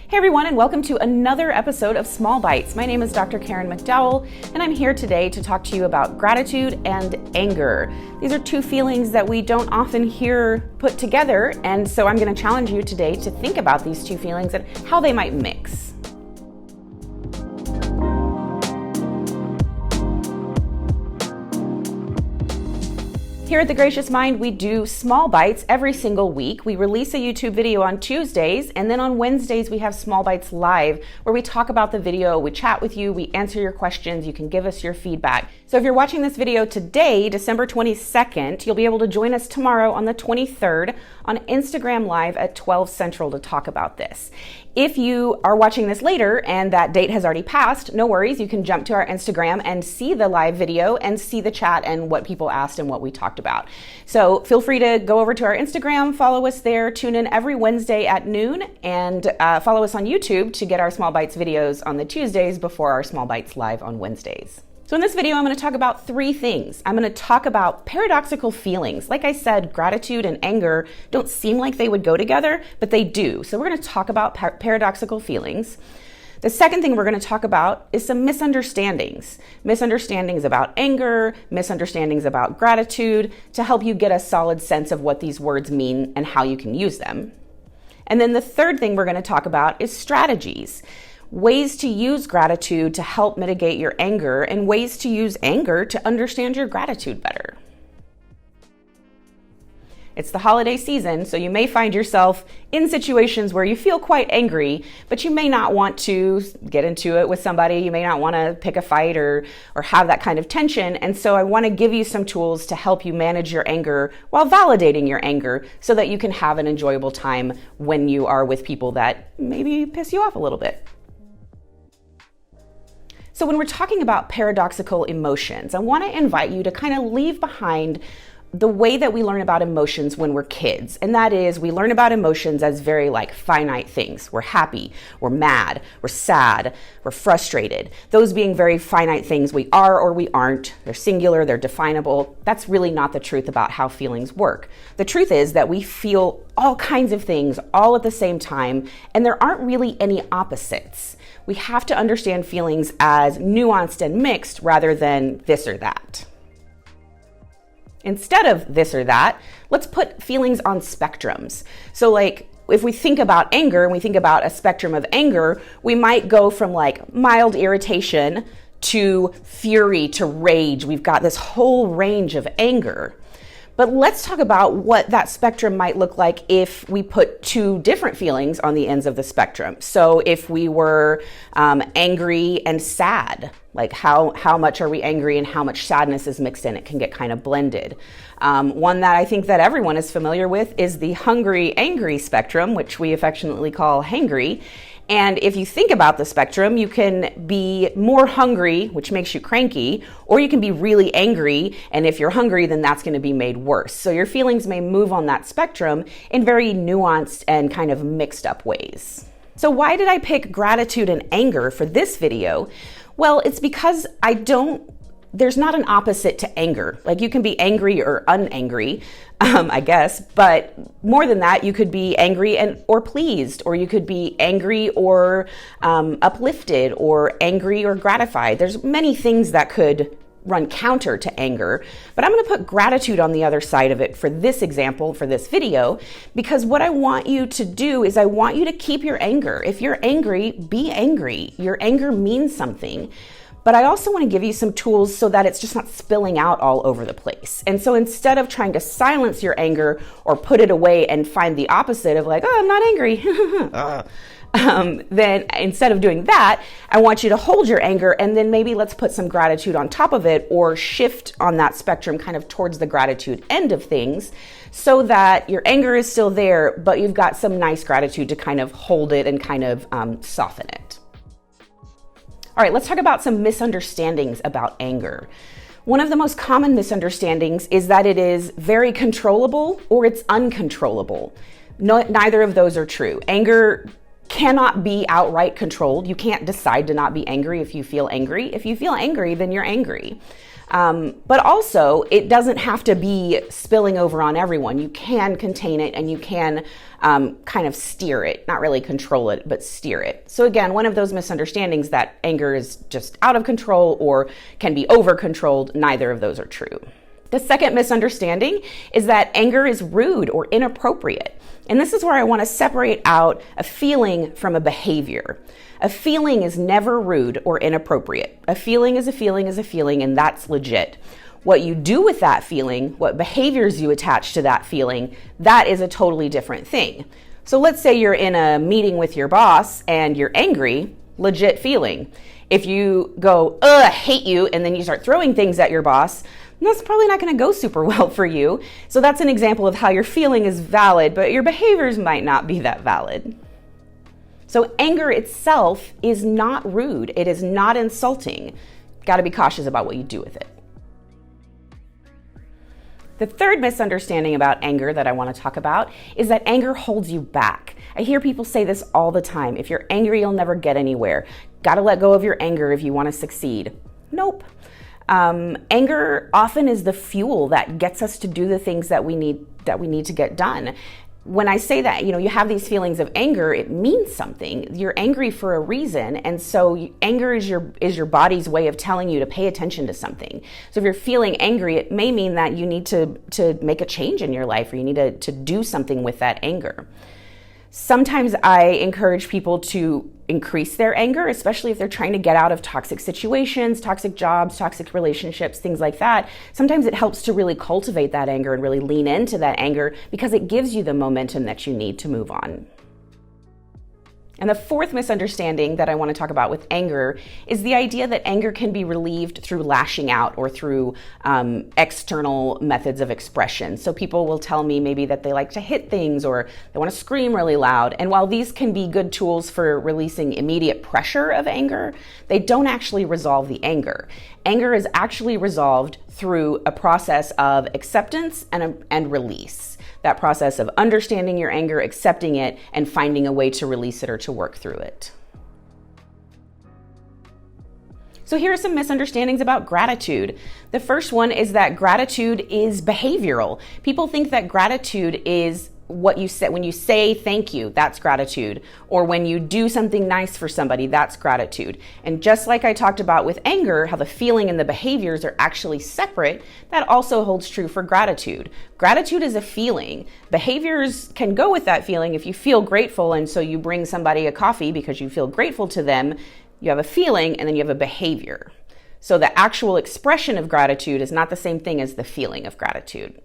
Hey everyone, and welcome to another episode of Small Bites. My name is Dr. Karen McDowell, and I'm here today to talk to you about gratitude and anger. These are two feelings that we don't often hear put together, and so I'm going to challenge you today to think about these two feelings and how they might mix. Here at The Gracious Mind, we do Small Bites every single week. We release a YouTube video on Tuesdays, and then on Wednesdays we have Small Bites Live, where we talk about the video, we chat with you, we answer your questions, you can give us your feedback. So if you're watching this video today, December 22nd, you'll be able to join us tomorrow on the 23rd on Instagram Live at 12 Central to talk about this. If you are watching this later and that date has already passed, no worries, you can jump to our Instagram and see the live video and see the chat and what people asked and what we talked about. So feel free to go over to our Instagram, follow us there, tune in every Wednesday at noon, and follow us on YouTube to get our Small Bites videos on the Tuesdays before our Small Bites Live on Wednesdays. So in this video, I'm going to talk about three things. I'm going to talk about paradoxical feelings. Like I said, gratitude and anger don't seem like they would go together, but they do. So we're going to talk about paradoxical feelings. The second thing we're going to talk about is some misunderstandings. Misunderstandings about anger, misunderstandings about gratitude, to help you get a solid sense of what these words mean and how you can use them. And then the third thing we're going to talk about is strategies. Ways to use gratitude to help mitigate your anger, and ways to use anger to understand your gratitude better. It's the holiday season, so you may find yourself in situations where you feel quite angry, but you may not want to get into it with somebody. You may not want to pick a fight or have that kind of tension. And so I want to give you some tools to help you manage your anger while validating your anger so that you can have an enjoyable time when you are with people that maybe piss you off a little bit. So when we're talking about paradoxical emotions, I want to invite you to kind of leave behind the way that we learn about emotions when we're kids. And that is, we learn about emotions as very finite things. We're happy, we're mad, we're sad, we're frustrated. Those being very finite things we are or we aren't. They're singular, they're definable. That's really not the truth about how feelings work. The truth is that we feel all kinds of things all at the same time, and there aren't really any opposites. We have to understand feelings as nuanced and mixed rather than this or that. Instead of this or that, let's put feelings on spectrums. So if we think about anger and we think about a spectrum of anger, we might go from mild irritation to fury to rage. We've got this whole range of anger. But let's talk about what that spectrum might look like if we put two different feelings on the ends of the spectrum. So if we were angry and sad, how much are we angry and how much sadness is mixed in? It can get kind of blended. One that I think that everyone is familiar with is the hungry-angry spectrum, which we affectionately call hangry. And if you think about the spectrum, you can be more hungry, which makes you cranky, or you can be really angry, and if you're hungry, then that's going to be made worse. So your feelings may move on that spectrum in very nuanced and kind of mixed up ways. So why did I pick gratitude and anger for this video? Well, it's because there's not an opposite to anger. You can be angry or unangry, I guess, but more than that, you could be angry or pleased, or you could be angry or uplifted, or angry or gratified. There's many things that could run counter to anger, but I'm going to put gratitude on the other side of it for this example, for this video, because what I want you to do is I want you to keep your anger. If you're angry, be angry. Your anger means something. But I also want to give you some tools so that it's just not spilling out all over the place. And so instead of trying to silence your anger or put it away and find the opposite of I'm not angry, then instead of doing that, I want you to hold your anger, and then maybe let's put some gratitude on top of it, or shift on that spectrum kind of towards the gratitude end of things, so that your anger is still there, but you've got some nice gratitude to kind of hold it and kind of soften it. All right, let's talk about some misunderstandings about anger. One of the most common misunderstandings is that it is very controllable or it's uncontrollable. Neither of those are true. Anger cannot be outright controlled. You can't decide to not be angry if you feel angry. If you feel angry, then you're angry. But also, it doesn't have to be spilling over on everyone. You can contain it and you can kind of steer it, not really control it, but steer it. So again, one of those misunderstandings that anger is just out of control or can be over controlled, neither of those are true. The second misunderstanding is that anger is rude or inappropriate. And this is where I want to separate out a feeling from a behavior. A feeling is never rude or inappropriate. A feeling is a feeling is a feeling, and that's legit. What you do with that feeling, what behaviors you attach to that feeling, that is a totally different thing. So let's say you're in a meeting with your boss and you're angry, legit feeling. If you go, ugh, I hate you, and then you start throwing things at your boss, that's probably not going to go super well for you. So that's an example of how your feeling is valid, but your behaviors might not be that valid. So anger itself is not rude. It is not insulting. Got to be cautious about what you do with it. The third misunderstanding about anger that I want to talk about is that anger holds you back. I hear people say this all the time. If you're angry, you'll never get anywhere. Got to let go of your anger if you want to succeed. Nope. Anger often is the fuel that gets us to do the things that we need to get done. When I say that, you have these feelings of anger, it means something. You're angry for a reason, and so anger is your body's way of telling you to pay attention to something. So if you're feeling angry, it may mean that you need to make a change in your life, or you need to do something with that anger. Sometimes I encourage people to increase their anger, especially if they're trying to get out of toxic situations, toxic jobs, toxic relationships, things like that. Sometimes it helps to really cultivate that anger and really lean into that anger because it gives you the momentum that you need to move on. And the fourth misunderstanding that I want to talk about with anger is the idea that anger can be relieved through lashing out or through external methods of expression. So people will tell me maybe that they like to hit things or they want to scream really loud. And while these can be good tools for releasing immediate pressure of anger, they don't actually resolve the anger. Anger is actually resolved through a process of acceptance and release. That process of understanding your anger, accepting it, and finding a way to release it or to work through it. So here are some misunderstandings about gratitude. The first one is that gratitude is behavioral. People think that gratitude is what you say when you say thank you, that's gratitude. Or when you do something nice for somebody, that's gratitude. And just like I talked about with anger, how the feeling and the behaviors are actually separate, that also holds true for gratitude. Gratitude is a feeling. Behaviors can go with that feeling. If you feel grateful and so you bring somebody a coffee because you feel grateful to them, you have a feeling and then you have a behavior. So the actual expression of gratitude is not the same thing as the feeling of gratitude.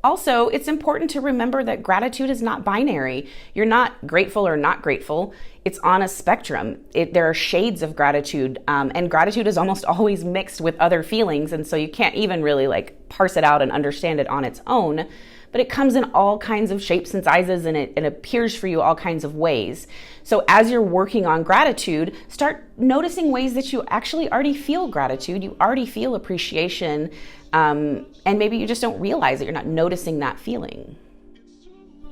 Also, it's important to remember that gratitude is not binary. You're not grateful or not grateful. It's on a spectrum. There are shades of gratitude, and gratitude is almost always mixed with other feelings, and so you can't even really parse it out and understand it on its own. But it comes in all kinds of shapes and sizes, and it appears for you all kinds of ways. So as you're working on gratitude, start noticing ways that you actually already feel gratitude, you already feel appreciation, and maybe you just don't realize that you're not noticing that feeling.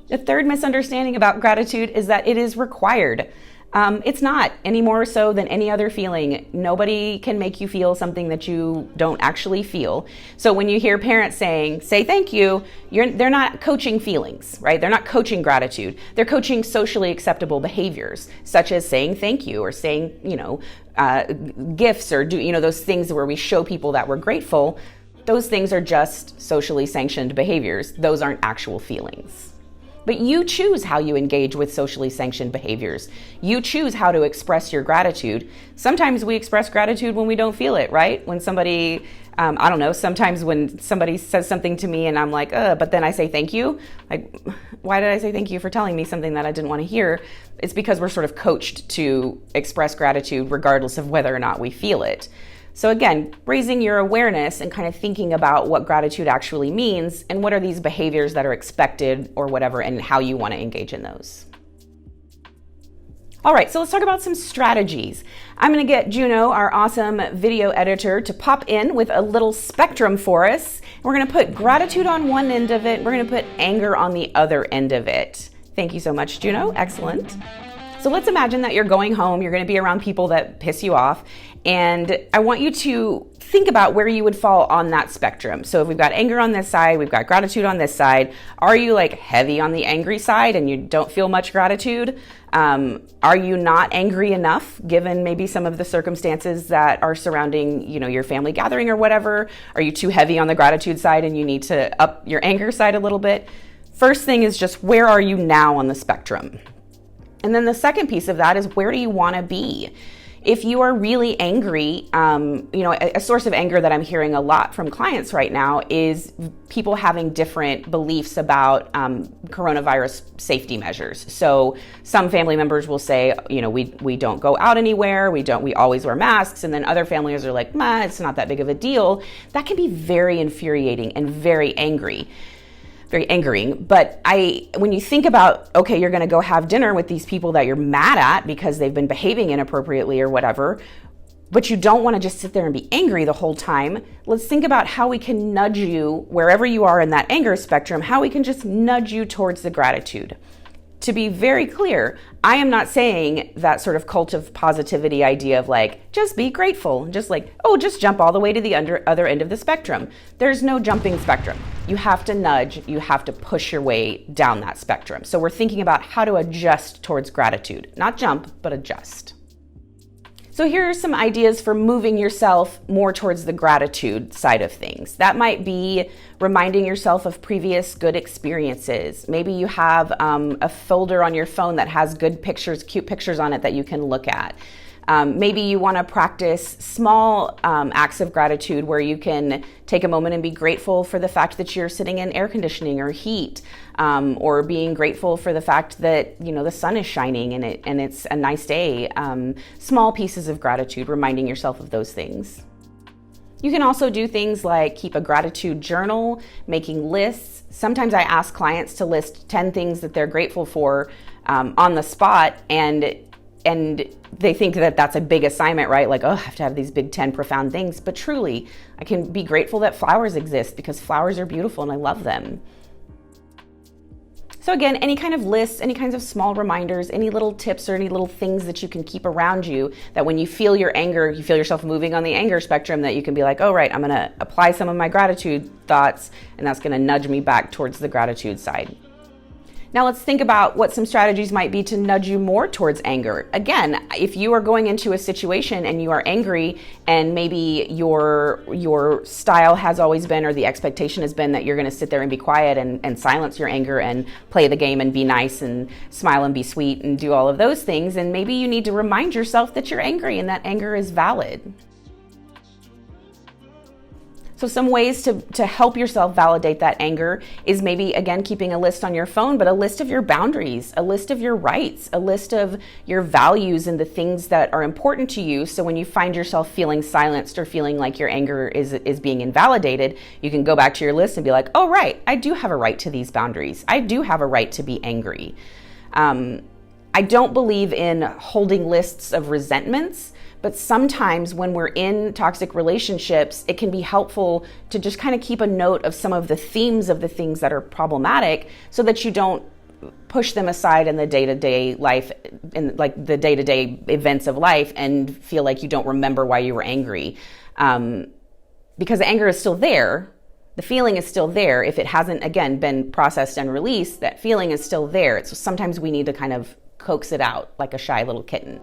The third misunderstanding about gratitude is that it is required. It's not, any more so than any other feeling. Nobody can make you feel something that you don't actually feel. So when you hear parents saying, say thank you, they're not coaching feelings, right? They're not coaching gratitude. They're coaching socially acceptable behaviors, such as saying thank you or saying, gifts or those things where we show people that we're grateful. Those things are just socially sanctioned behaviors. Those aren't actual feelings. But you choose how you engage with socially sanctioned behaviors. You choose how to express your gratitude. Sometimes we express gratitude when we don't feel it, right? When somebody, sometimes when somebody says something to me and I'm like, but then I say thank you. Like, why did I say thank you for telling me something that I didn't want to hear? It's because we're sort of coached to express gratitude regardless of whether or not we feel it. So again, raising your awareness and kind of thinking about what gratitude actually means and what are these behaviors that are expected or whatever and how you want to engage in those. All right, so let's talk about some strategies. I'm going to get Juno, our awesome video editor, to pop in with a little spectrum for us. We're going to put gratitude on one end of it. We're going to put anger on the other end of it. Thank you so much, Juno. Excellent. So let's imagine that you're going home, you're going to be around people that piss you off, and I want you to think about where you would fall on that spectrum. So if we've got anger on this side, we've got gratitude on this side. Are you like heavy on the angry side and you don't feel much gratitude? Are you not angry enough given maybe some of the circumstances that are surrounding, your family gathering or whatever? Are you too heavy on the gratitude side and you need to up your anger side a little bit? First thing is just where are you now on the spectrum? And then the second piece of that is where do you want to be? If you are really angry, a source of anger that I'm hearing a lot from clients right now is people having different beliefs about coronavirus safety measures. So some family members will say, we don't go out anywhere, we always wear masks, and then other families are like, it's not that big of a deal. That can be very infuriating and very angering. But when you think about, okay, you're going to go have dinner with these people that you're mad at because they've been behaving inappropriately or whatever, but you don't want to just sit there and be angry the whole time. Let's think about how we can nudge you wherever you are in that anger spectrum, how we can just nudge you towards the gratitude. To be very clear, I am not saying that sort of cult of positivity idea of like, just be grateful, just like, just jump all the way to the other end of the spectrum. There's no jumping spectrum. You have to nudge, you have to push your way down that spectrum. So we're thinking about how to adjust towards gratitude, not jump, but adjust. So here are some ideas for moving yourself more towards the gratitude side of things. That might be reminding yourself of previous good experiences. Maybe you have a folder on your phone that has good pictures, cute pictures on it that you can look at. Maybe you want to practice small acts of gratitude where you can take a moment and be grateful for the fact that you're sitting in air conditioning or heat, or being grateful for the fact that the sun is shining and it's a nice day. Small pieces of gratitude, reminding yourself of those things. You can also do things like keep a gratitude journal, making lists. Sometimes I ask clients to list 10 things that they're grateful for on the spot, and they think that that's a big assignment, right? Like, I have to have these big 10 profound things. But truly, I can be grateful that flowers exist because flowers are beautiful and I love them. So again, any kind of lists, any kinds of small reminders, any little tips or any little things that you can keep around you that when you feel your anger, you feel yourself moving on the anger spectrum, that you can be like, oh, right, I'm going to apply some of my gratitude thoughts, and that's going to nudge me back towards the gratitude side. Now let's think about what some strategies might be to nudge you more towards anger. Again, if you are going into a situation and you are angry and maybe your style has always been, or the expectation has been, that you're going to sit there and be quiet and silence your anger and play the game and be nice and smile and be sweet and do all of those things, and maybe you need to remind yourself that you're angry and that anger is valid. So some ways to help yourself validate that anger is maybe, again, keeping a list on your phone, but a list of your boundaries, a list of your rights, a list of your values and the things that are important to you. So when you find yourself feeling silenced or feeling like your anger is being invalidated, you can go back to your list and be like, oh, right, I do have a right to these boundaries. I do have a right to be angry. I don't believe in holding lists of resentments, but sometimes when we're in toxic relationships, it can be helpful to just kind of keep a note of some of the themes of the things that are problematic so that you don't push them aside in the day-to-day life, in like the day-to-day events of life, and feel like you don't remember why you were angry. Because anger is still there. The feeling is still there. If it hasn't, again, been processed and released, that feeling is still there. So sometimes we need to kind of coax it out like a shy little kitten.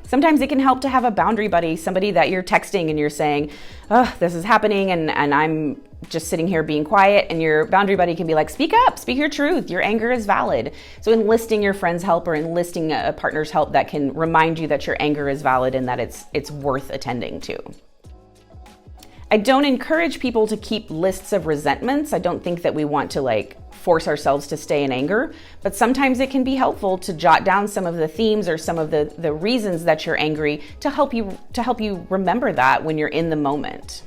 Sometimes it can help to have a boundary buddy, somebody that you're texting and you're saying, oh, this is happening and I'm just sitting here being quiet, and your boundary buddy can be like, speak up, speak your truth, your anger is valid. So enlisting your friend's help or enlisting a partner's help that can remind you that your anger is valid and that it's worth attending to. I don't encourage people to keep lists of resentments. I don't think that we want to force ourselves to stay in anger, but sometimes it can be helpful to jot down some of the themes or some of the reasons that you're angry to help you remember that when you're in the moment.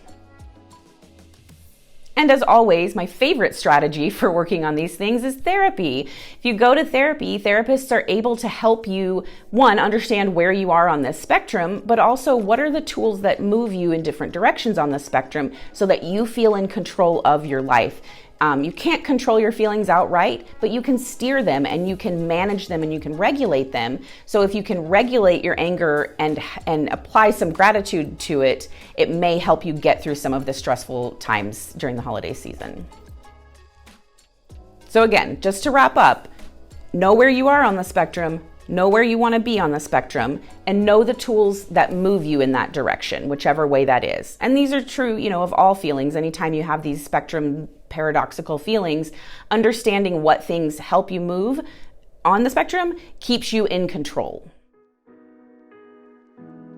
And as always, my favorite strategy for working on these things is therapy. If you go to therapy, therapists are able to help you, one, understand where you are on this spectrum, but also what are the tools that move you in different directions on the spectrum so that you feel in control of your life. You can't control your feelings outright, but you can steer them and you can manage them and you can regulate them. So if you can regulate your anger and apply some gratitude to it, it may help you get through some of the stressful times during the holiday season. So again, just to wrap up, know where you are on the spectrum, know where you want to be on the spectrum, and know the tools that move you in that direction, whichever way that is. And these are true, of all feelings. Anytime you have these spectrum paradoxical feelings, understanding what things help you move on the spectrum keeps you in control.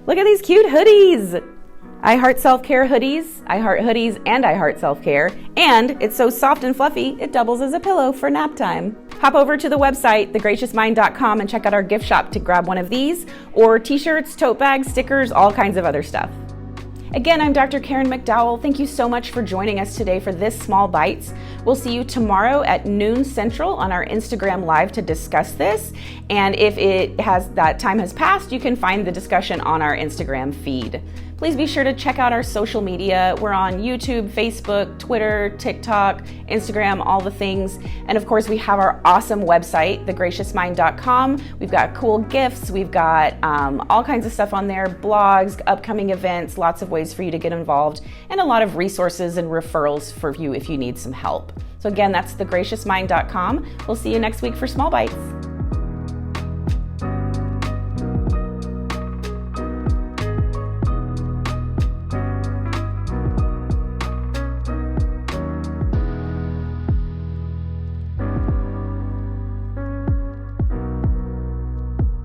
Look at these cute hoodies. I Heart Self-Care hoodies, I Heart hoodies, and I Heart Self-Care. And it's so soft and fluffy, it doubles as a pillow for nap time. Hop over to the website, thegraciousmind.com, and check out our gift shop to grab one of these, or t-shirts, tote bags, stickers, all kinds of other stuff. Again, I'm Dr. Karen McDowell. Thank you so much for joining us today for this Small Bites. We'll see you tomorrow at noon Central on our Instagram Live to discuss this. And if that time has passed, you can find the discussion on our Instagram feed. Please be sure to check out our social media. We're on YouTube, Facebook, Twitter, TikTok, Instagram, all the things. And of course, we have our awesome website, thegraciousmind.com. We've got cool gifts. We've got all kinds of stuff on there, blogs, upcoming events, lots of ways for you to get involved, and a lot of resources and referrals for you if you need some help. So again, that's thegraciousmind.com. We'll see you next week for Small Bites.